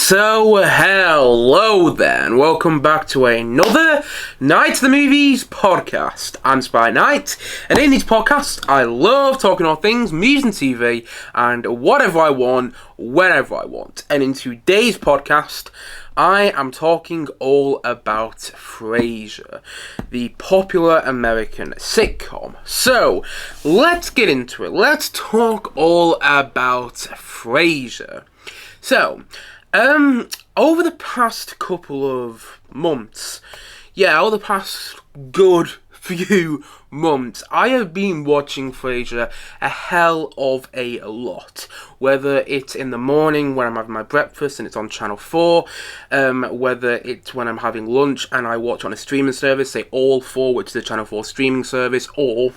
So, hello then, welcome back to another Night to the Movies podcast. I'm Spy Knight, and in these podcasts, I love talking all things movies and TV, and whatever I want, whenever I want. And in today's podcast, I am talking all about Frasier, the popular American sitcom. So, let's get into it. Let's talk all about Frasier. So, over the past couple of months, over the past good few months, I have been watching Frasier a hell of a lot. Whether it's in the morning when I'm having my breakfast and it's on Channel 4, whether it's when I'm having lunch and I watch on a streaming service, say All 4, which is the Channel 4 streaming service, or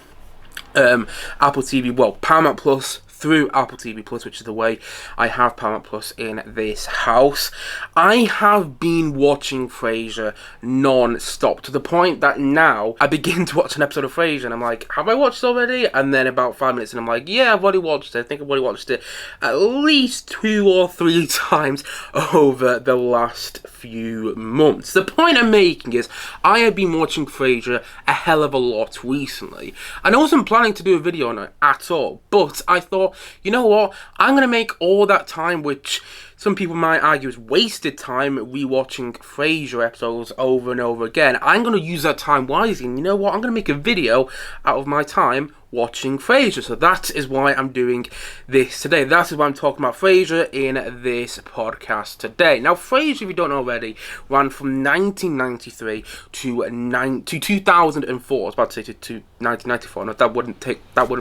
Apple TV, Paramount Plus, through Apple TV Plus, which is the way I have Paramount Plus in this house. I have been watching Frasier non-stop, to the point that now I begin to watch an episode of Frasier and I'm like, have I watched it already? And then about 5 minutes and I'm like, yeah, I've already watched it. I think I've already watched it at least 2 or 3 times over the last few months. The point I'm making is I have been watching Frasier a hell of a lot recently, and I wasn't planning to do a video on it at all, but I thought, you know what, I'm going to make all that time, which some people might argue is wasted time, rewatching Frasier episodes over and over again. I'm going to use that time wisely, and you know what, I'm going to make a video out of my time watching Frasier. So that is why I'm doing this today. That is why I'm talking about Frasier in this podcast today. Now, Frasier, if you don't know already, ran from 1993 to 2004. I was about to say to 1994. No, that wouldn't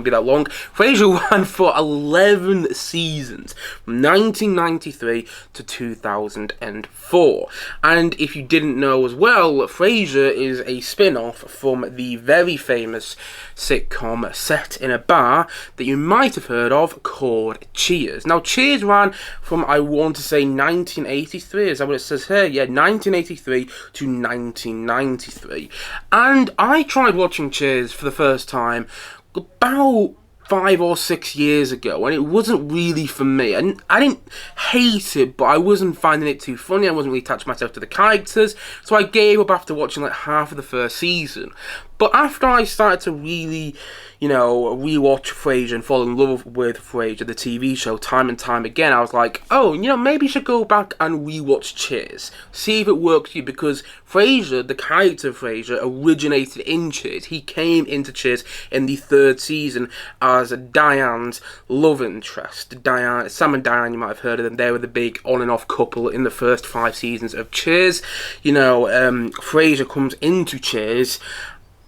be that long. Frasier ran for 11 seasons, from 1993 to 2004. And if you didn't know as well, Frasier is a spin-off from the very famous sitcom set in a bar that you might have heard of called Cheers. Now, Cheers ran from, I want to say, 1983. Is that what it says here? Yeah, 1983 to 1993. And I tried watching Cheers for the first time about 5 or 6 years ago, and it wasn't really for me. And I didn't hate it, but I wasn't finding it too funny. I wasn't really attaching myself to the characters, so I gave up after watching like half of the first season. But after I started to really, rewatch Frasier and fall in love with Frasier, the TV show, time and time again, I was like, oh, maybe you should go back and rewatch Cheers. See if it works for you, because Frasier, the character of Frasier, originated in Cheers. He came into Cheers in the 3rd season as Diane's love interest. Sam and Diane, you might have heard of them. They were the big on and off couple in the first 5 seasons of Cheers. Frasier comes into Cheers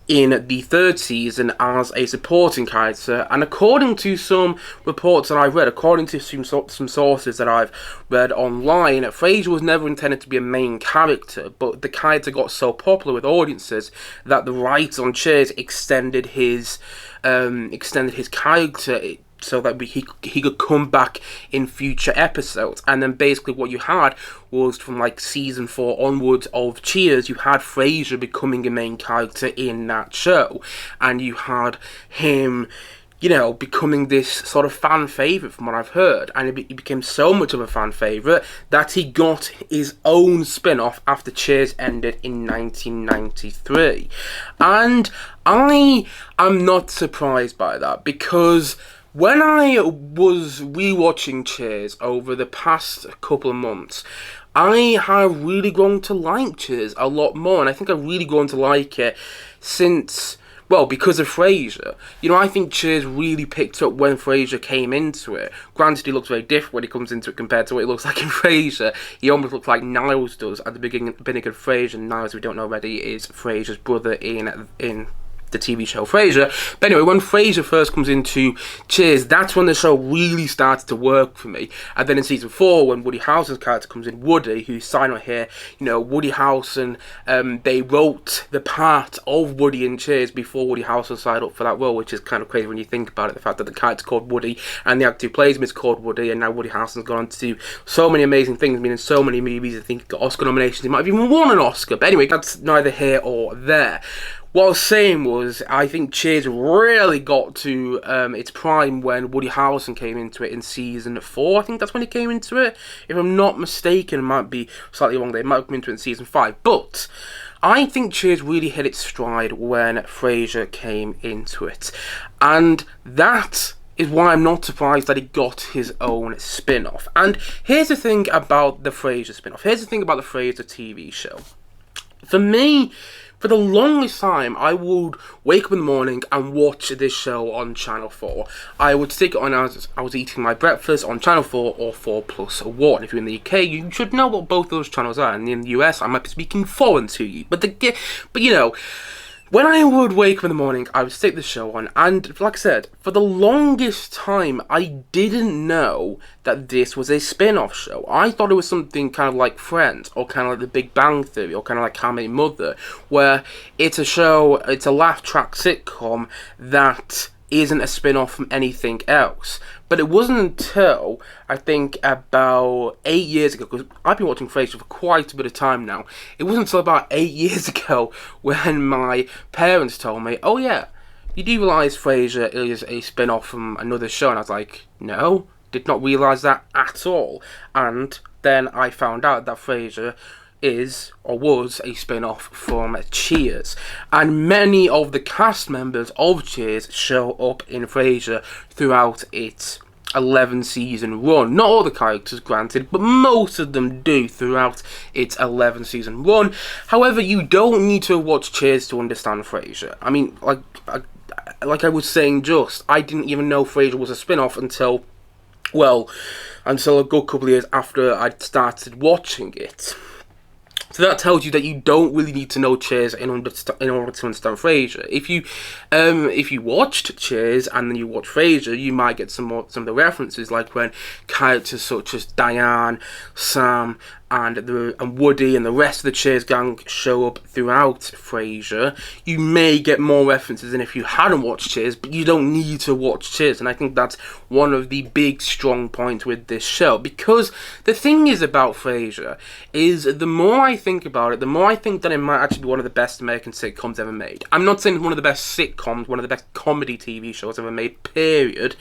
in the 3rd season as a supporting character, and according to some reports that I've read, according to some sources that I've read online, Frasier was never intended to be a main character, but the character got so popular with audiences that the writers on Cheers extended his character so that he could come back in future episodes. And then basically what you had was, from like season 4 onwards of Cheers, you had Frasier becoming a main character in that show, and you had him becoming this sort of fan favourite from what I've heard. And he became so much of a fan favourite that he got his own spin-off after Cheers ended in 1993. And I am not surprised by that, because when I was rewatching Cheers over the past couple of months, I have really grown to like Cheers a lot more, and I think I've really grown to like it because of Frasier. I think Cheers really picked up when Frasier came into it. Granted, he looks very different when he comes into it compared to what he looks like in Frasier. He almost looks like Niles does at the beginning of Frasier. Niles, we don't know already, is Frasier's brother in the TV show Frasier. But anyway, when Frasier first comes into Cheers, that's when the show really started to work for me. And then in season 4, when Woody Harrelson's character comes in, Woody, who's signed on here, Woody Harrelson, they wrote the part of Woody in Cheers before Woody Harrelson signed up for that role, which is kind of crazy when you think about it, the fact that the character's called Woody and the actor who plays him is called Woody, and now Woody Harrelson's gone on to do so many amazing things, in so many movies. I think he got Oscar nominations, he might have even won an Oscar. But anyway, that's neither here or there. what I was saying was, I think Cheers really got to its prime when Woody Harrelson came into it in season 4. I think that's when he came into it. If I'm not mistaken, it might be slightly wrong there. It might have come into it in season 5. But I think Cheers really hit its stride when Frasier came into it. And that is why I'm not surprised that he got his own spin-off. And here's the thing about the Frasier spin-off. Here's the thing about the Frasier TV show. For me, for the longest time, I would wake up in the morning and watch this show on Channel 4. I would stick it on as I was eating my breakfast on Channel 4 or 4+1. If you're in the UK, you should know what both those channels are. And in the US, I might be speaking foreign to you. But you know, when I would wake up in the morning, I would stick the show on, and like I said, for the longest time, I didn't know that this was a spin-off show. I thought it was something kind of like Friends, or kind of like The Big Bang Theory, or kind of like How I Met Your Mother, where it's a show, it's a laugh-track sitcom that isn't a spin-off from anything else. But it wasn't until, I think, about 8 years ago, because I've been watching Frasier for quite a bit of time now. It wasn't until about 8 years ago when my parents told me, oh yeah, you do realise Frasier is a spin-off from another show? And I was like, no, did not realise that at all. And then I found out that Frasier is or was a spin-off from Cheers, and many of the cast members of Cheers show up in Frasier throughout its 11-season run. Not all the characters, granted, but most of them do throughout its 11-season run. However, you don't need to watch Cheers to understand Frasier. I mean, like I was saying I didn't even know Frasier was a spin-off until a good couple of years after I'd started watching it. So that tells you that you don't really need to know Cheers in order to understand Frasier. If you watched Cheers and then you watch Frasier, you might get some of the references, like when characters such as Diane, Sam, and Woody and the rest of the Cheers gang show up throughout Frasier. You may get more references than if you hadn't watched Cheers, but you don't need to watch Cheers. And I think that's one of the big strong points with this show, because the thing is about Frasier is, the more I think about it, the more I think that it might actually be one of the best American sitcoms ever made. I'm not saying one of the best sitcoms, one of the best comedy TV shows ever made, period.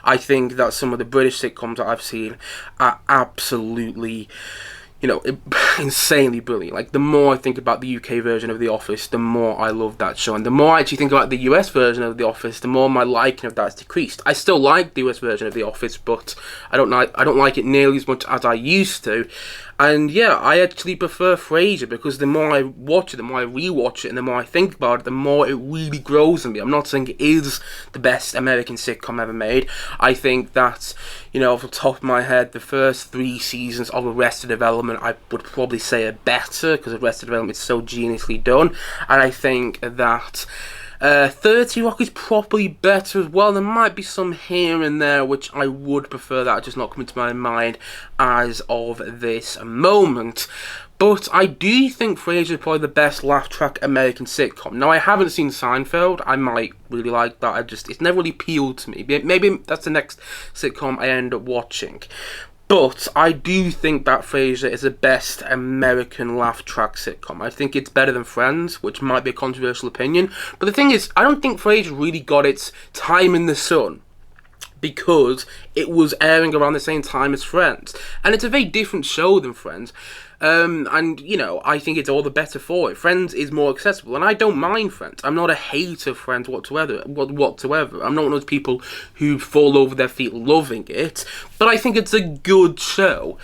I think that some of the British sitcoms that I've seen are absolutely, insanely brilliant. Like, the more I think about the UK version of The Office, the more I love that show. And the more I actually think about the US version of The Office, the more my liking of that has decreased. I still like the US version of The Office, but I don't like it nearly as much as I used to. And yeah, I actually prefer Frasier, because the more I watch it, the more I rewatch it, and the more I think about it, the more it really grows on me. I'm not saying it is the best American sitcom ever made. I think that, off the top of my head, the first 3 seasons of Arrested Development, I would probably say are better, because Arrested Development is so geniusly done. And I think that 30 Rock is probably better as well. There might be some here and there which I would prefer that are just not coming to my mind as of this moment. But I do think Frasier is probably the best laugh track American sitcom. Now, I haven't seen Seinfeld. I might really like that. It's never really appealed to me. Maybe that's the next sitcom I end up watching. But I do think that Frasier is the best American laugh track sitcom. I think it's better than Friends, which might be a controversial opinion. But the thing is, I don't think Frasier really got its time in the sun, because it was airing around the same time as Friends. And it's a very different show than Friends. I think it's all the better for it. Friends is more accessible, and I don't mind Friends. I'm not a hater of Friends whatsoever. I'm not one of those people who fall over their feet loving it, but I think it's a good show.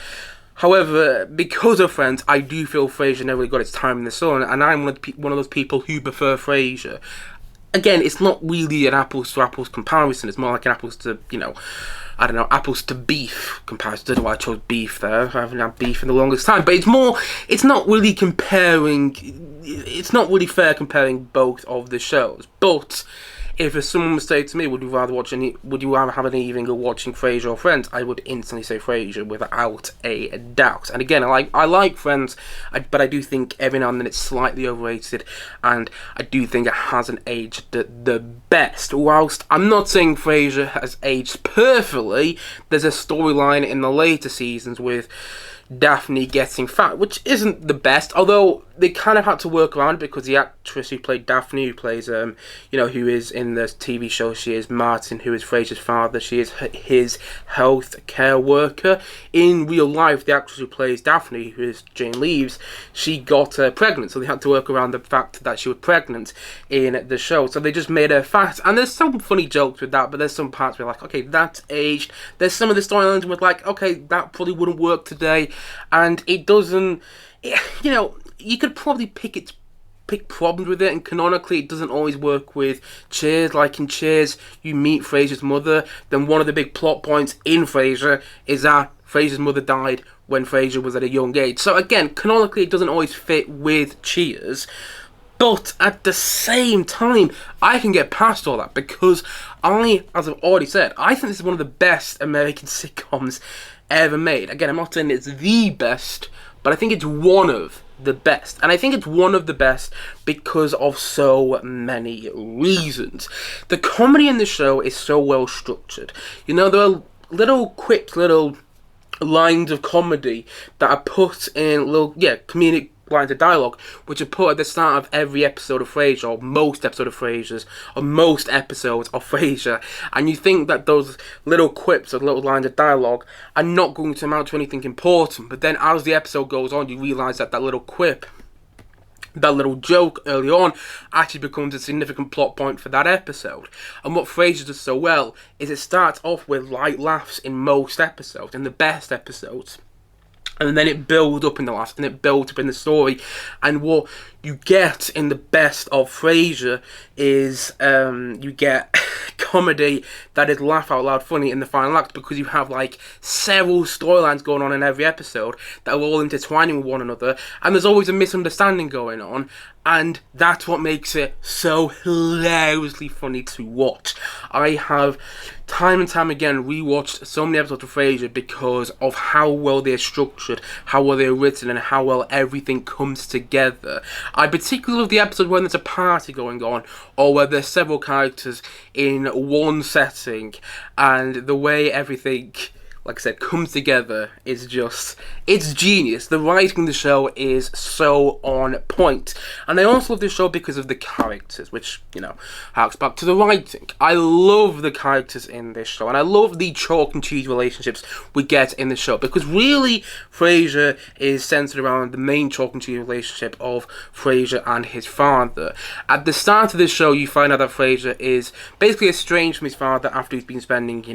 However, because of Friends, I do feel Frasier never really got its time in the sun, and I'm one of those people who prefer Frasier. Again, it's not really an apples to apples comparison. It's more like an apples to, apples to beef comparison. I don't know why I chose beef there. I haven't had beef in the longest time. But it's not really fair comparing both of the shows. But if someone was saying to me, would you rather have an evening of watching Frasier or Friends, I would instantly say Frasier without a doubt. And again, I like Friends, but I do think every now and then it's slightly overrated, and I do think it hasn't aged the best. Whilst I'm not saying Frasier has aged perfectly, there's a storyline in the later seasons with Daphne getting fat, which isn't the best, although they kind of had to work around it because the actress who played Daphne, who plays, who is in the TV show, she is Martin, who is Frasier's father. She is his health care worker. In real life, the actress who plays Daphne, who is Jane Leaves, she got pregnant, so they had to work around the fact that she was pregnant in the show. So they just made her fat, and there's some funny jokes with that, but there's some parts where like, okay, that's aged. There's some of the storylines with like, okay, that probably wouldn't work today, and it doesn't. You could probably pick problems with it, and canonically it doesn't always work with Cheers. Like in Cheers, you meet Frasier's mother, then one of the big plot points in Frasier is that Frasier's mother died when Frasier was at a young age. So again, canonically it doesn't always fit with Cheers, but at the same time, I can get past all that because as I've already said, I think this is one of the best American sitcoms ever made. Again, I'm not saying it's the best, but I think it's one of the best. And I think it's one of the best because of so many reasons. The comedy in the show is so well structured. There are little quips, little lines of comedy that are put in comedic lines of dialogue, which are put at the start of every episode of Frasier, or most episodes of Frasier, and you think that those little quips or little lines of dialogue are not going to amount to anything important, but then as the episode goes on, you realise that little quip, that little joke early on, actually becomes a significant plot point for that episode. And what Frasier does so well is it starts off with light laughs in most episodes, in the best episodes, and then it builds up in the last, and it builds up in the story. And what you get in the best of Frasier is you get comedy that is laugh out loud funny in the final act, because you have like several storylines going on in every episode that are all intertwining with one another, and there's always a misunderstanding going on, and that's what makes it so hilariously funny to watch. I have time and time again rewatched so many episodes of Frasier because of how well they're structured, how well they're written, and how well everything comes together. I particularly love the episode when there's a party going on, or where there's several characters in one setting, and the way everything, like I said, comes together is just, it's genius. The writing in the show is so on point. And I also love this show because of the characters, which, harks back to the writing. I love the characters in this show, and I love the chalk and cheese relationships we get in the show, because really, Frasier is centered around the main chalk and cheese relationship of Frasier and his father. At the start of this show, you find out that Frasier is basically estranged from his father after he's been spending,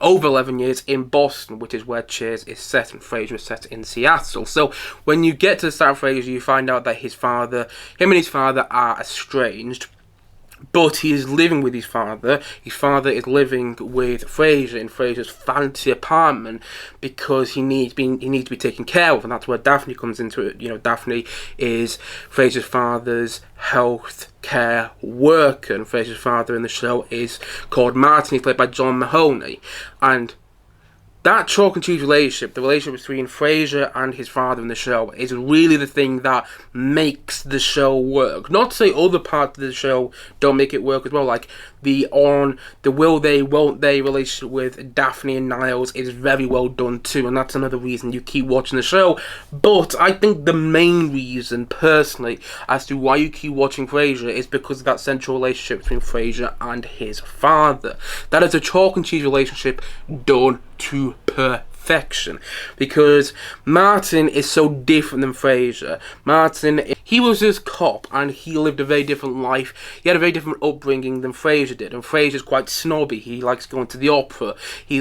over 11 years in Boston, which is where Cheers is set, and Frasier is set in Seattle. So when you get to the start of Frasier, you find out that him and his father are estranged, but he is living with his father. His father is living with Frasier in Frasier's fancy apartment because he needs to be taken care of, and that's where Daphne comes into it. Daphne is Frasier's father's health care worker, and Frasier's father in the show is called Martin. He's played by John Mahoney, and that chalk and cheese relationship, the relationship between Frasier and his father in the show, is really the thing that makes the show work. Not to say other parts of the show don't make it work as well, like the will they, won't they relationship with Daphne and Niles is very well done too, and that's another reason you keep watching the show. But I think the main reason, personally, as to why you keep watching Frasier is because of that central relationship between Frasier and his father. That is a chalk and cheese relationship done to perfection, because Martin is so different than Frasier. Martin, he was this cop, and he lived a very different life. He had a very different upbringing than Frasier did, and Frasier's quite snobby. He likes going to the opera. He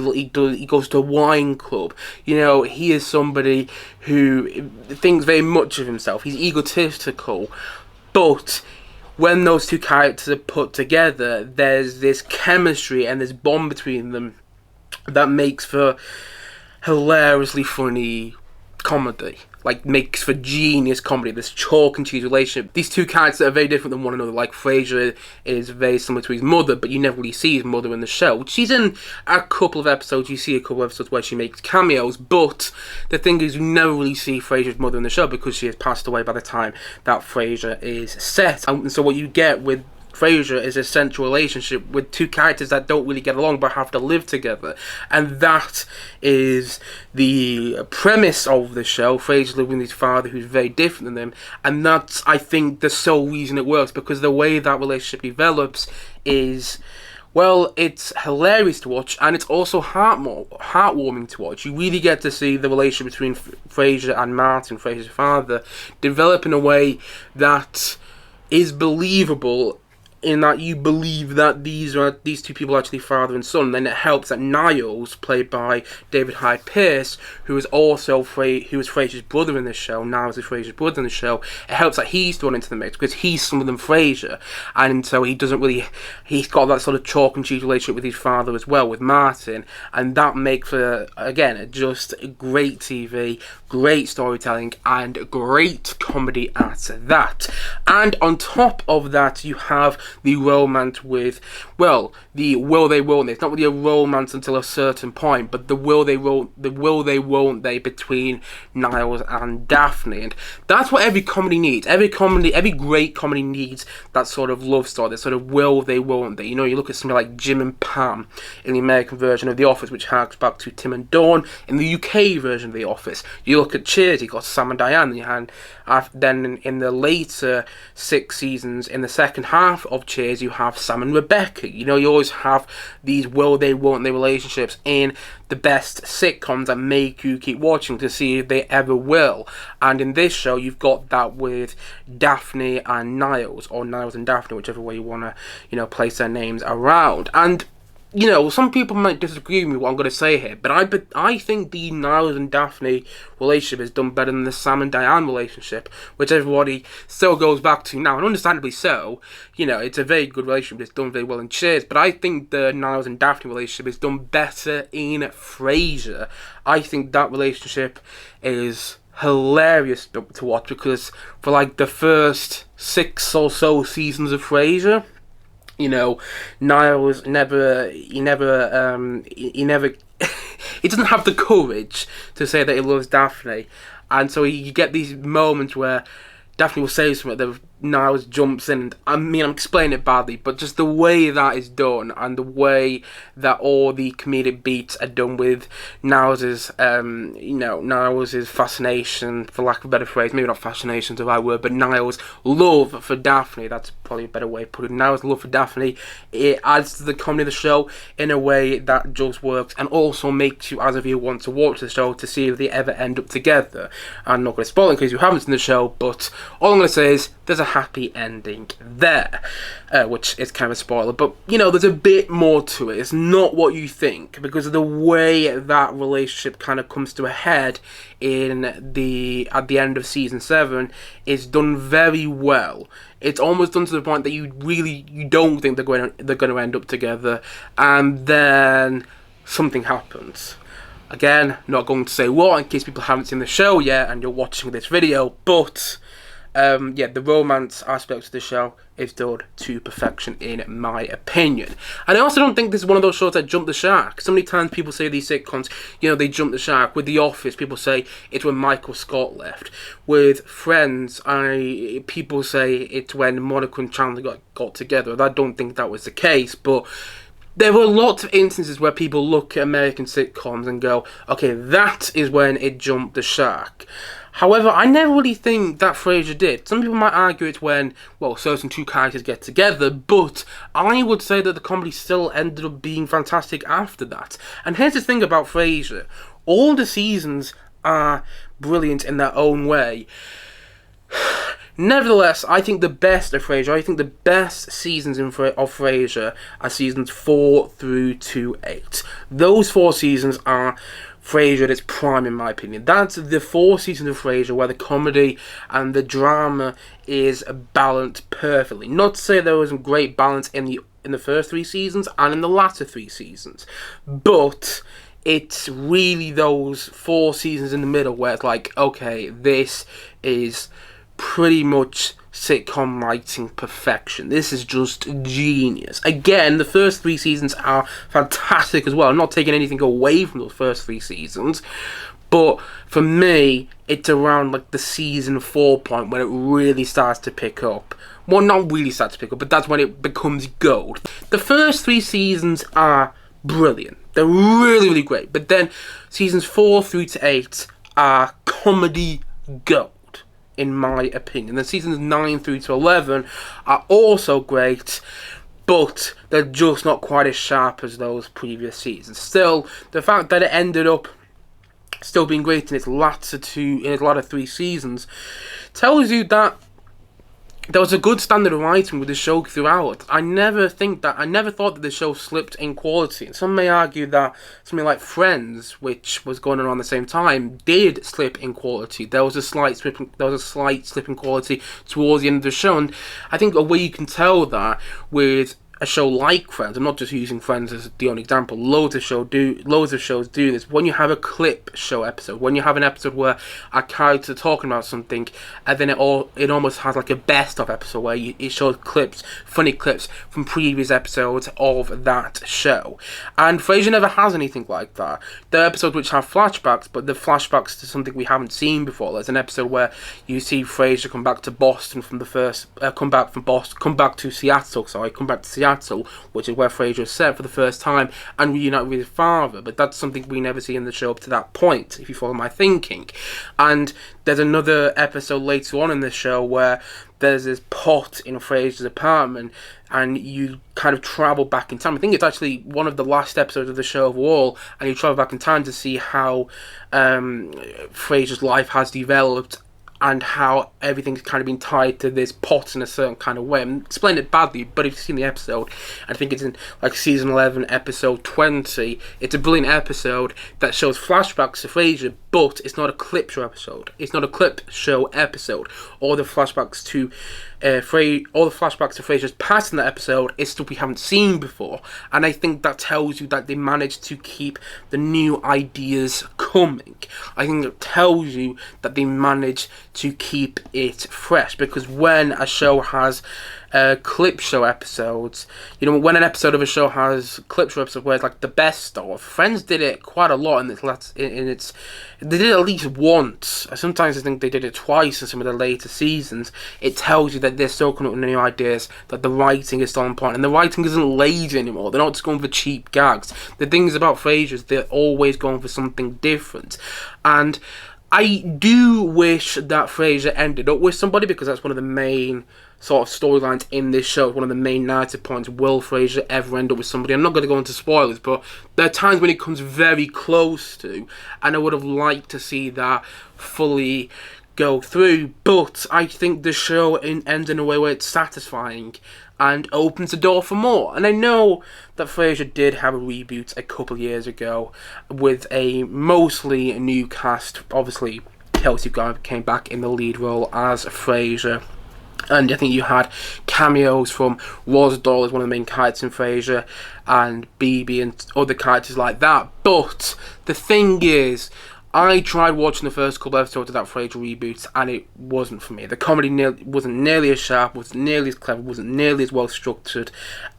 goes to a wine club. He is somebody who thinks very much of himself. He's egotistical, but when those two characters are put together, there's this chemistry and this bond between them that makes for hilariously funny comedy. Makes for genius comedy, this chalk and cheese relationship. These two characters are very different than one another. Like, Frasier is very similar to his mother, but you never really see his mother in the show. She's in a couple of episodes. You see a couple of episodes where she makes cameos, but the thing is, you never really see Frasier's mother in the show because she has passed away by the time that Frasier is set. And so what you get with Frasier is a central relationship with two characters that don't really get along but have to live together, and that is the premise of the show. Frasier living with his father who's very different than him, and that's, I think, the sole reason it works, because the way that relationship develops is, well, it's hilarious to watch, and it's also heartwarming to watch. You really get to see the relationship between Frasier and Martin, Frasier's father, develop in a way that is believable, in that you believe that these two people are actually father and son. Then it helps that Niles, played by David Hyde Pierce, who is Frasier's brother in this show. Niles is Frasier's brother in the show. It helps that he's thrown into the mix because he's son of Frasier, and so he's got that sort of chalk and cheese relationship with his father as well, with Martin, and that makes for, again, just great TV, great storytelling, and great comedy at that. And on top of that, you have the romance with, well, the will they won't they. It's not really a romance until a certain point, but the will they won't they between Niles and Daphne, and that's what every comedy needs. Every great comedy needs that sort of love story, that sort of will they won't they. You know, you look at something like Jim and Pam in the American version of The Office, which harks back to Tim and Dawn in the UK version of The Office. You look at Cheers, you got Sam and Diane. You had then in the later 6 seasons, in the second half of Cheers, you have Sam and Rebecca. You know, you always have these will they won't they relationships in the best sitcoms that make you keep watching to see if they ever will. And in this show, you've got that with Daphne and Niles, or Niles and Daphne, whichever way you want to, you know, place their names around. And you know, some people might disagree with me what I'm going to say here, but I think the Niles and Daphne relationship is done better than the Sam and Diane relationship, which everybody still goes back to now, and understandably so. You know, it's a very good relationship, it's done very well in Cheers, but I think the Niles and Daphne relationship is done better in Frasier. I think that relationship is hilarious to watch, because for like the first 6 or so seasons of Frasier, you know, Niles he never he doesn't have the courage to say that he loves Daphne, and so you get these moments where Daphne will say something that Niles jumps in. I mean, I'm explaining it badly, but just the way that is done, and the way that all the comedic beats are done with Niles's, Niles's fascination, for lack of a better phrase, maybe not fascination is the right word, but Niles' love for Daphne, that's probably a better way of putting it. Niles' love for Daphne, it adds to the comedy of the show in a way that just works, and also makes you, as a viewer, want to watch the show to see if they ever end up together. I'm not going to spoil it in case you haven't seen the show, but all I'm going to say is there's a happy ending there, which is kind of a spoiler, but you know, there's a bit more to it. It's not what you think, because of the way that relationship kind of comes to a head at the end of season 7 is done very well. It's almost done to the point that you don't think they're going to end up together, and then something happens. Again, not going to say what in case people haven't seen the show yet and you're watching this video, but the romance aspect of the show is done to perfection in my opinion. And I also don't think this is one of those shows that jump the shark. So many times people say these sitcoms, you know, they jump the shark. With The Office, people say it's when Michael Scott left. With Friends, people say it's when Monica and Chandler got together. And I don't think that was the case, but there were lots of instances where people look at American sitcoms and go, okay, that is when it jumped the shark. However, I never really think that Frasier did. Some people might argue it's when, well, certain two characters get together, but I would say that the comedy still ended up being fantastic after that. And here's the thing about Frasier. All the seasons are brilliant in their own way. Nevertheless, I think the best of Frasier, I think the best seasons of Frasier are seasons 4 through to 8. Those 4 seasons are Frasier at its prime, in my opinion. That's the 4 seasons of Frasier where the comedy and the drama is balanced perfectly. Not to say there wasn't great balance in the first 3 seasons and in the latter 3 seasons, but it's really those 4 seasons in the middle where it's like, okay, this is pretty much sitcom writing perfection. This is just genius. Again, the first 3 seasons are fantastic as well. I'm not taking anything away from those first 3 seasons, but for me, it's around like the season 4 point when it really starts to pick up, well, not really starts to pick up, but that's when it becomes gold. The first 3 seasons are brilliant. They're really, really great. But then seasons 4 through to 8 are comedy gold, in my opinion. Then seasons 9 through to 11 are also great, but they're just not quite as sharp as those previous seasons. Still, the fact that it ended up still being great in its latter 3 seasons tells you that there was a good standard of writing with the show throughout. I never thought that the show slipped in quality. And some may argue that something like Friends, which was going on around the same time, did slip in quality. There was a slight slip in quality towards the end of the show, and I think a way you can tell that with a show like Friends, I'm not just using Friends as the only example, loads of shows do this. When you have a clip show episode, when you have an episode where a character talking about something, and then it almost has like a best of episode where it shows funny clips from previous episodes of that show. And Frasier never has anything like that. There are episodes which have flashbacks, but the flashbacks to something we haven't seen before. There's an episode where you see Frasier come back to Seattle, which is where Frasier is set for the first time, and reunite with his father. But that's something we never see in the show up to that point, if you follow my thinking. And there's another episode later on in the show where there's this pot in Frasier's apartment, and you kind of travel back in time. I think it's actually one of the last episodes of the show overall, and you travel back in time to see how Frasier's life has developed, and how everything's kind of been tied to this pot in a certain kind of way. I'm explaining it badly, but if you've seen the episode, I think it's in like season 11, episode 20. It's a brilliant episode that shows flashbacks to Frasier, but it's not a clip show episode. All the flashbacks to Frasier's past in that episode is stuff we haven't seen before, and I think that tells you that they managed to keep the new ideas coming. I think it tells you that they managed to keep it fresh, because when a show has clip show episodes, when an episode of a show has clip show episodes where it's like the best of, Friends did it quite a lot they did it at least once. Sometimes I think they did it twice in some of the later seasons. It tells you that they're still coming up with new ideas, that the writing is still on point, and the writing isn't lazy anymore. They're not just going for cheap gags. The things about Frasier is they're always going for something different. And I do wish that Frasier ended up with somebody, because that's one of the main sort of storylines in this show. One of the main narrative points. Will Frasier ever end up with somebody? I'm not going to go into spoilers, but there are times when it comes very close to, and I would have liked to see that fully go through. But I think the show ends in a way where it's satisfying and opens the door for more. And I know that Frasier did have a reboot a couple years ago with a mostly new cast. Obviously, Kelsey Grammer came back in the lead role as Frasier. And I think you had cameos from Ross Doyle as one of the main characters in Frasier, and BB and other characters like that. But the thing is, I tried watching the first couple episodes of that Frasier reboot, and it wasn't for me. The comedy wasn't nearly as sharp, wasn't nearly as clever, wasn't nearly as well structured,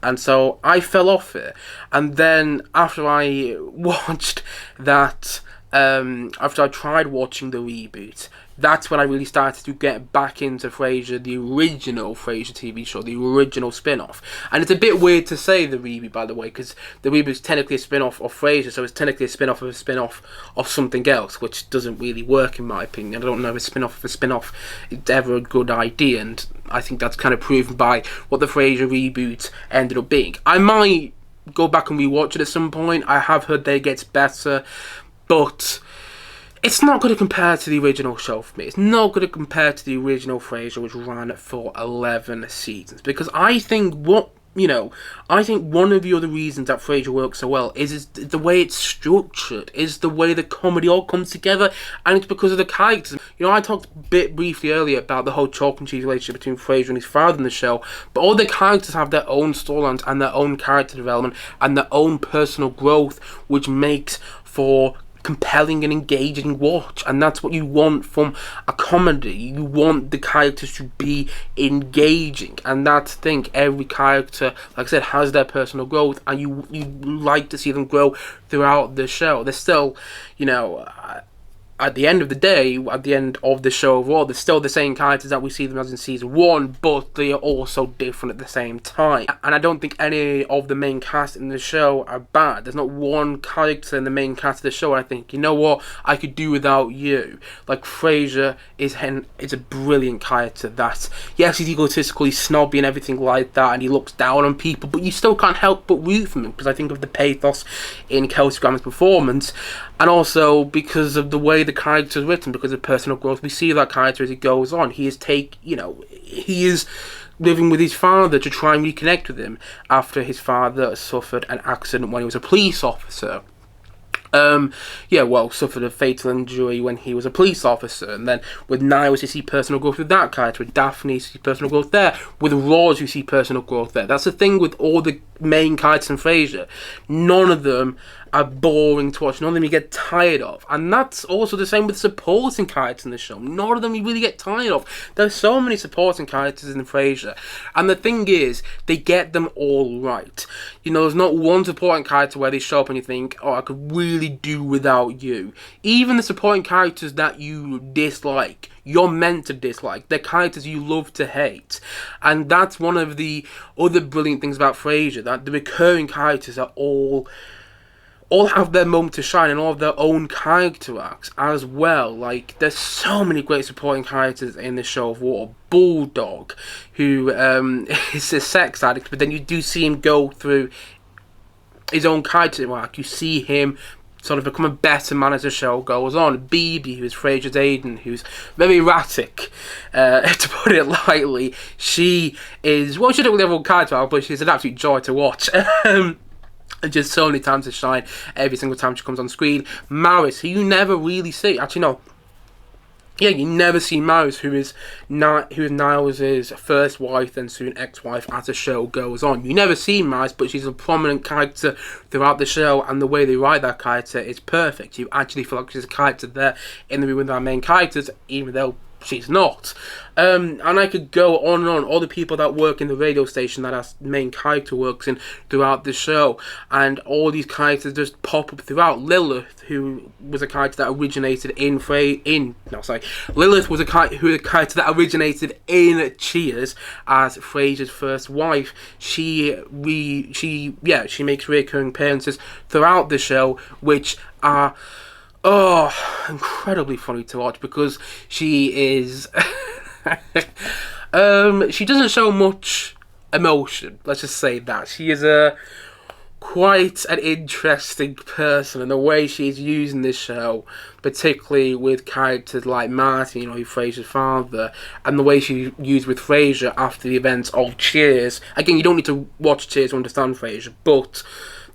and so I fell off it. And then after I watched that, after I tried watching the reboot, that's when I really started to get back into Frasier, the original Frasier TV show, the original spin-off. And it's a bit weird to say the reboot, by the way, because the reboot is technically a spin-off of Frasier, so it's technically a spin-off of a spin-off of something else, which doesn't really work in my opinion. I don't know if a spin-off of a spin-off is ever a good idea, and I think that's kind of proven by what the Frasier reboot ended up being. I might go back and rewatch it at some point. I have heard that it gets better, but it's not going to compare to the original show for me. It's not going to compare to the original Frasier, which ran for 11 seasons. Because I think one of the other reasons that Frasier works so well is the way it's structured, is the way the comedy all comes together, and it's because of the characters. I talked a bit briefly earlier about the whole chalk and cheese relationship between Frasier and his father in the show, but all the characters have their own storylines and their own character development and their own personal growth, which makes for compelling and engaging watch. And that's what you want from a comedy. You want the characters to be engaging, and that's the thing. Every character, like I said, has their personal growth, and you like to see them grow throughout the show. There's still, at the end of the day, at the end of the show overall, they're still the same characters that we see them as in season 1, but they are also different at the same time. And I don't think any of the main cast in the show are bad. There's not one character in the main cast of the show I think, you know what, I could do without you. Like, Frasier is a brilliant character that, yes, he's egotistical, he's snobby and everything like that, and he looks down on people, but you still can't help but root for him, because I think of the pathos in Kelsey Grammer's performance, and also because of the way the character is written, because of personal growth. We see that character as he goes on. He is living with his father to try and reconnect with him after his father suffered an accident when he was a police officer. Suffered a fatal injury when he was a police officer, and then with Niles you see personal growth with that character, with Daphne you see personal growth there, with Roz you see personal growth there. That's the thing with all the main characters in Frasier. None of them are boring to watch, none of them you get tired of, and that's also the same with supporting characters in the show. None of them you really get tired of. There's so many supporting characters in Frasier, and the thing is, they get them all right. There's not one supporting character where they show up and you think, oh, I could really do without you. Even the supporting characters that you dislike, you're meant to dislike. They're characters you love to hate. And that's one of the other brilliant things about Frasier, that the recurring characters are all have their moment to shine and all have their own character arcs as well. Like, there's so many great supporting characters in the show of War. Bulldog, who is a sex addict, but then you do see him go through his own character arc. You see him sort of become a better man as the show goes on. BB, who is Frasier's Aiden, who's very erratic, to put it lightly. She is, well, she doesn't really have a character arc, but she's an absolute joy to watch. And just so many times to shine every single time she comes on screen. Maris, who you never really see. Actually, no. Yeah, you never see Maris, who is Niles' first wife and soon ex-wife as the show goes on. You never see Maris, but she's a prominent character throughout the show, and the way they write that character is perfect. You actually feel like she's a character there in the room with our main characters, even though she's not. And I could go on and on. All the people that work in the radio station that our main character works in throughout the show, and all these characters just pop up throughout. Lilith, who was a character that originated Lilith was a character that originated in Cheers as Frasier's first wife. She makes recurring appearances throughout the show, which are incredibly funny to watch, because she is she doesn't show much emotion, let's just say that. She is quite an interesting person, and the way she's using this show, particularly with characters like Martin, Frasier's father, and the way she used with Frasier after the events of Cheers. Again, you don't need to watch Cheers to understand Frasier, but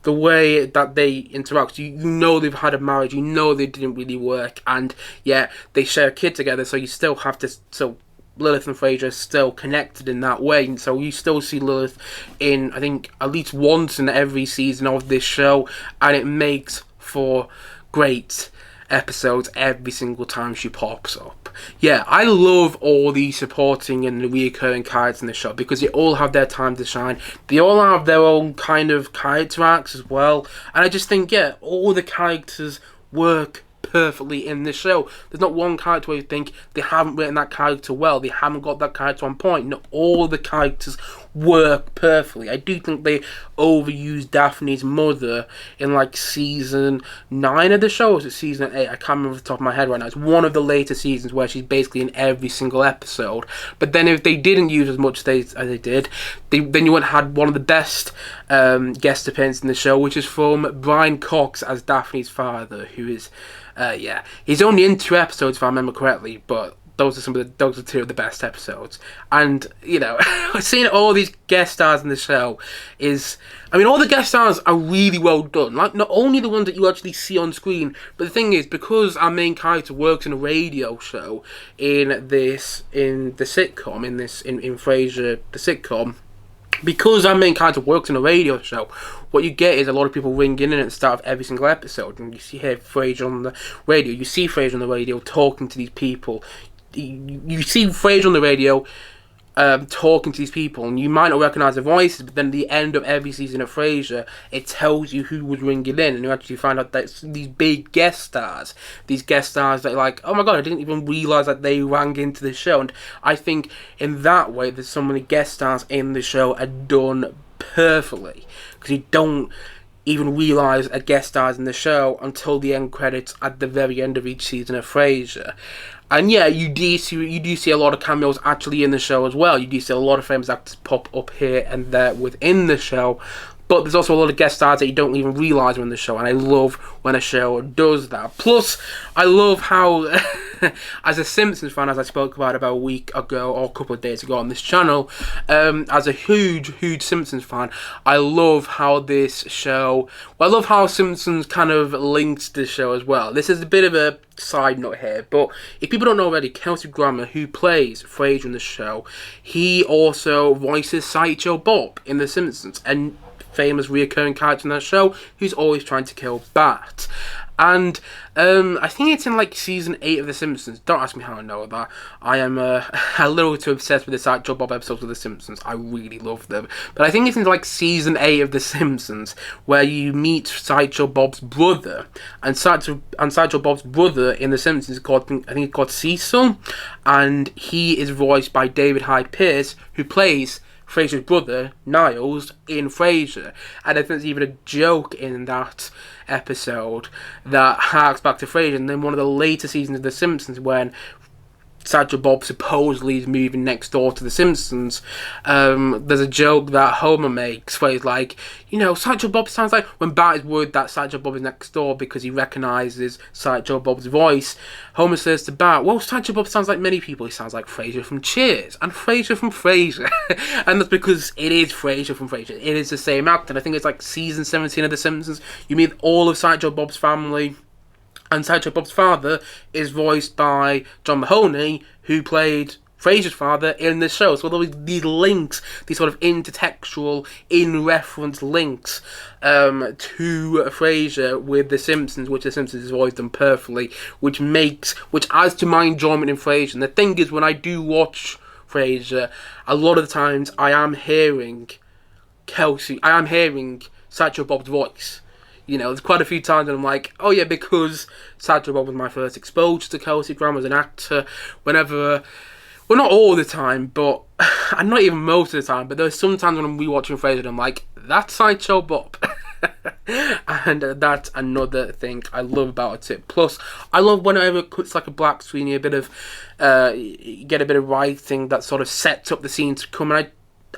the way that they interact, you know they've had a marriage, you know they didn't really work, and yeah, they share a kid together, so you still have to, so Lilith and Frasier are still connected in that way, and so you still see Lilith in, I think, at least once in every season of this show, and it makes for great episodes every single time she pops up. Yeah, I love all the supporting and the recurring characters in the show, because they all have their time to shine. They all have their own kind of character arcs as well, and I just think, yeah, all the characters work perfectly in this show. There's not one character where you think they haven't written that character well, they haven't got that character on point. No, all the characters work perfectly. I do think they overused Daphne's mother in like season 9 of the show, or was it season 8? I can't remember off the top of my head right now. It's one of the later seasons where she's basically in every single episode. But then if they didn't use as much as they did, then you would have had one of the best guest appearances in the show, which is from Brian Cox as Daphne's father, who is he's only in 2 episodes if I remember correctly, but those are 2 of the best episodes. And seeing all these guest stars in the show all the guest stars are really well done. Like, not only the ones that you actually see on screen, but the thing is, because our main character works in a radio show in the sitcom, in Frasier the sitcom, because our main character works in a radio show, what you get is a lot of people ringing in at the start of every single episode, and you see Frasier on the radio. You see Frasier on the radio talking to these people. You see Frasier on the radio talking to these people, and you might not recognise the voices, but then at the end of every season of Frasier, it tells you who was ringing in, and you actually find out that these big guest stars, that are like, oh my god, I didn't even realise that they rang into the show. And I think in that way, there's so many guest stars in the show are done perfectly, because you don't even realise a guest stars in the show until the end credits at the very end of each season of Frasier. And yeah, you do see a lot of cameos actually in the show as well. You do see a lot of famous actors pop up here and there within the show. But there's also a lot of guest stars that you don't even realise are in the show. And I love when a show does that. Plus, I love how, as a Simpsons fan, as I spoke about a week ago or a couple of days ago on this channel, as a huge Simpsons fan, I love how this show, I love how Simpsons kind of links this show as well. This is a bit of a side note here, but if people don't know already, Kelsey Grammer, who plays Frasier in the show, he also voices Sideshow Bob in The Simpsons, and famous reoccurring character in that show who's always trying to kill Bart. And I think it's in like season 8 of The Simpsons. Don't ask me how I know that. I am a little too obsessed with the Sideshow Bob episodes of The Simpsons. I really love them. But I think it's in like season 8 of The Simpsons where you meet Sideshow Bob's brother. And Sideshow Bob's brother in The Simpsons is called, I think it's called Cecil. And he is voiced by David Hyde Pierce, who plays Frasier's brother, Niles, in Frasier. And I think there's even a joke in that episode that harks back to Frasier. And then one of the later seasons of The Simpsons, when Sideshow Bob supposedly is moving next door to The Simpsons, there's a joke that Homer makes where he's like, you know, Sideshow Bob sounds like, when Bart is worried that Sideshow Bob is next door because he recognises Sideshow Bob's voice, Homer says to Bart, well, Sideshow Bob sounds like many people. He sounds like Frasier from Cheers and Frasier from Frasier. And that's because it is Frasier from Frasier. It is the same actor. And I think it's like season 17 of The Simpsons. You meet all of Sideshow Bob's family. And Sideshow Bob's father is voiced by John Mahoney, who played Frasier's father in the show. So all these links, these sort of intertextual, in-reference links to Frasier with The Simpsons, which The Simpsons has always done perfectly, which adds to my enjoyment in Frasier. And the thing is, when I do watch Frasier, a lot of the times I am hearing Sideshow Bob's voice. You know, there's quite a few times when I'm like, oh yeah, because Sideshow Bob was my first exposure to Kelsey Grammer as an actor. Whenever, well, not all the time, but, and not even most of the time, but there's sometimes when I'm rewatching Frasier and I'm like, that's Sideshow Bob. And that's another thing I love about it. Plus, I love whenever it's like a black screen, you get a bit of writing that sort of sets up the scene to come. And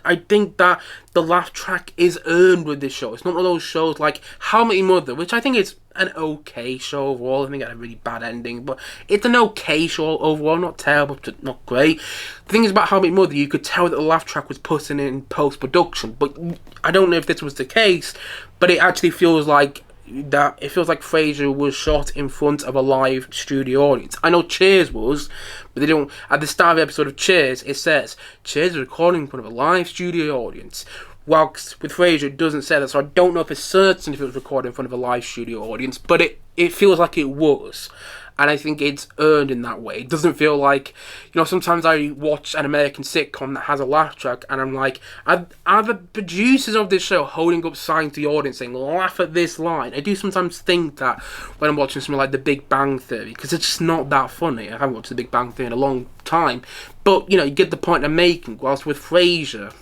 I think that the laugh track is earned with this show. It's not one of those shows like How I Met Your Mother, which I think is an okay show overall. I think it had a really bad ending, but it's an okay show overall. Not terrible, but not great. The thing is about How I Met Your Mother, you could tell that the laugh track was put in post-production, but I don't know if this was the case, but it actually feels like that. It feels like Frasier was shot in front of a live studio audience. I know Cheers was, but they don't. At the start of the episode of Cheers, it says Cheers is recording in front of a live studio audience. Whilst with Frasier, it doesn't say that, so I don't know if it's certain if it was recorded in front of a live studio audience, but it feels like it was. And I think it's earned in that way. It doesn't feel like, you know, sometimes I watch an American sitcom that has a laugh track and I'm like, are the producers of this show holding up signs to the audience saying, laugh at this line? I do sometimes think that when I'm watching something like The Big Bang Theory, because it's just not that funny. I haven't watched The Big Bang Theory in a long time. But, you know, you get the point I'm making. Whilst with Frasier,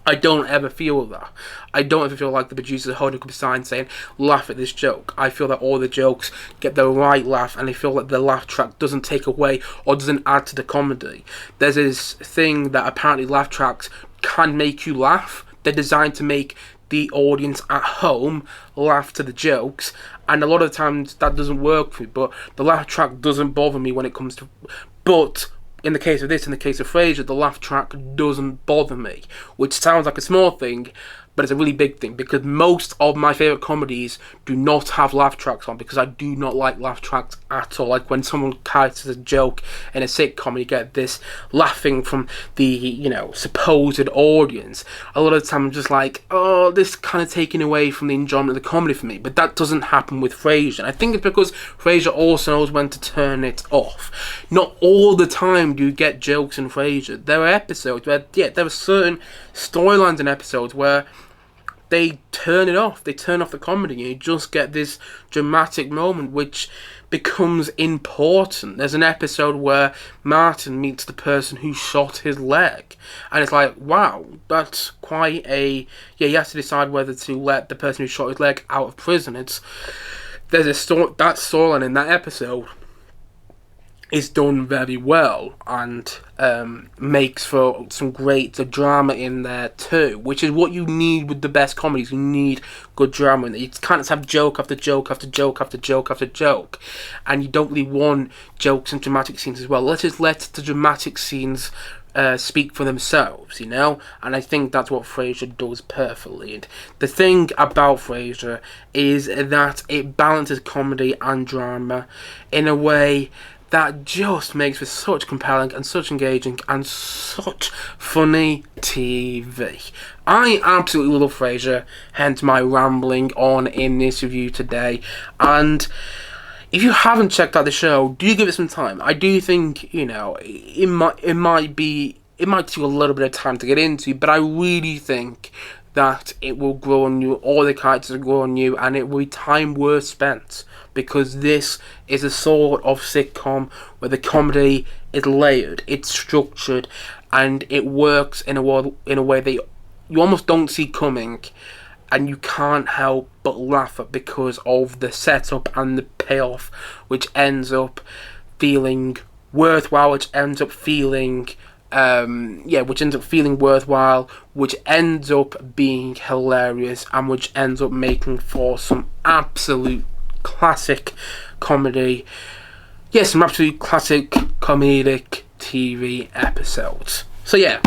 I don't ever feel that. I don't ever feel like the producers are holding up a sign saying, laugh at this joke. I feel that all the jokes get the right laugh, and I feel that the laugh track doesn't take away or doesn't add to the comedy. There's this thing that apparently laugh tracks can make you laugh. They're designed to make the audience at home laugh to the jokes, and a lot of the times that doesn't work for me, but the laugh track doesn't bother me when it comes to... But in the case of this, in the case of Frasier, the laugh track doesn't bother me, which sounds like a small thing, but it's a really big thing because most of my favourite comedies do not have laugh tracks on, because I do not like laugh tracks at all. Like when someone characters a joke in a sitcom and you get this laughing from the, you know, supposed audience, a lot of the time I'm just like, oh, this kind of taking away from the enjoyment of the comedy for me. But that doesn't happen with Frasier. And I think it's because Frasier also knows when to turn it off. Not all the time do you get jokes in Frasier. There are episodes where, yeah, there are certain storylines in episodes where they turn it off. They turn off the comedy and you just get this dramatic moment which becomes important. There's an episode where Martin meets the person who shot his leg, and it's like, wow, that's quite a... Yeah, he has to decide whether to let the person who shot his leg out of prison. There's that storyline in that episode is done very well, and makes for some great drama in there too, which is what you need with the best comedies. You need good drama in there. You can't just have joke after joke after joke after joke after joke, and you don't really want jokes and dramatic scenes as well. Let's just let the dramatic scenes speak for themselves, you know? And I think that's what Frasier does perfectly. And the thing about Frasier is that it balances comedy and drama in a way that just makes for such compelling and such engaging and such funny TV. I absolutely love Frasier, hence my rambling on in this review today. And if you haven't checked out the show, do give it some time. I do think, you know, it might take a little bit of time to get into, but I really think that it will grow on you, all the characters will grow on you, and it will be time worth spent, because this is a sort of sitcom where the comedy is layered, it's structured, and it works in a way that you almost don't see coming, and you can't help but laugh at because of the setup and the payoff, which ends up feeling worthwhile, which ends up feeling worthwhile, which ends up being hilarious, and which ends up making for some absolute classic comedy. Yes, some absolute classic comedic TV episodes. So yeah,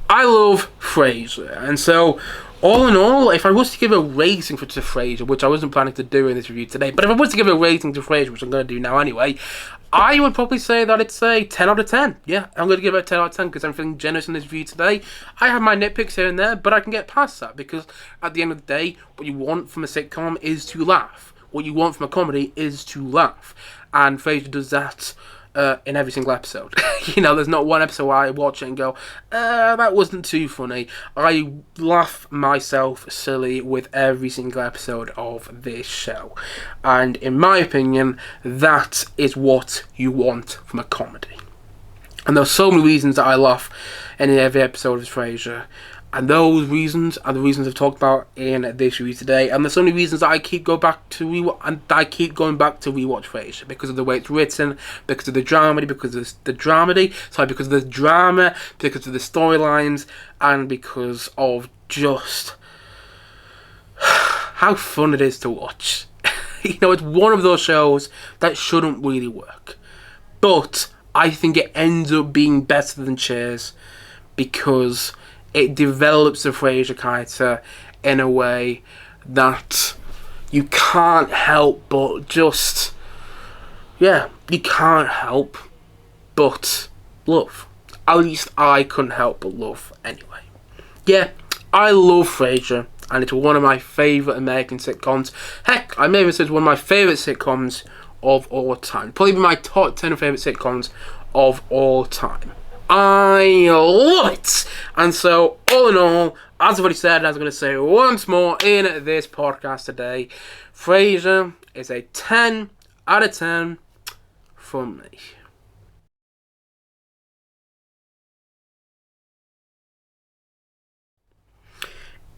I love Frasier, and so all in all, if I was to give a rating to Frasier, which I wasn't planning to do in this review today, but if I was to give a rating to Frasier, which I'm going to do now anyway, I would probably say that it's a 10 out of 10. Yeah, I'm going to give it a 10 out of 10 because I'm feeling generous in this review today. I have my nitpicks here and there, but I can get past that because at the end of the day, what you want from a sitcom is to laugh. What you want from a comedy is to laugh. And Frasier does that in every single episode. You know, there's not one episode where I watch it and go, that wasn't too funny. I laugh myself silly with every single episode of this show. And in my opinion, that is what you want from a comedy. And there's so many reasons that I laugh in every episode of Frasier. And those reasons are the reasons I've talked about in this review today. And there's so many reasons that I keep going back to rewatch Frasier, because of the way it's written, because of the drama, because of the drama, because of the storylines, and because of just how fun it is to watch. You know, it's one of those shows that shouldn't really work, but I think it ends up being better than Cheers because it develops the Frasier character in a way that you can't help but just, you can't help but love. At least I couldn't help but love anyway. Yeah, I love Frasier, and it's one of my favourite American sitcoms. Heck, I may even say it's one of my favourite sitcoms of all time. Probably my top 10 favourite sitcoms of all time. I love it! And so, all in all, as I've already said, as I'm going to say once more in this podcast today, Frasier is a 10 out of 10 from me.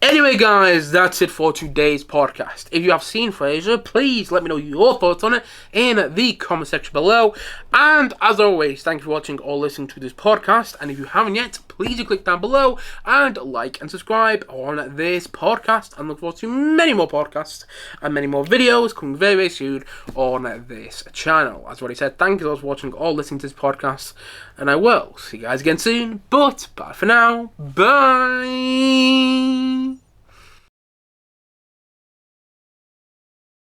Anyway, guys, that's it for today's podcast. If you have seen Frasier, please let me know your thoughts on it in the comment section below. And as always, thank you for watching or listening to this podcast. And if you haven't yet, please do click down below and like and subscribe on this podcast. And look forward to many more podcasts and many more videos coming very, very soon on this channel. As already said, thank you all for watching or listening to this podcast. And I will see you guys again soon. But bye for now. Bye.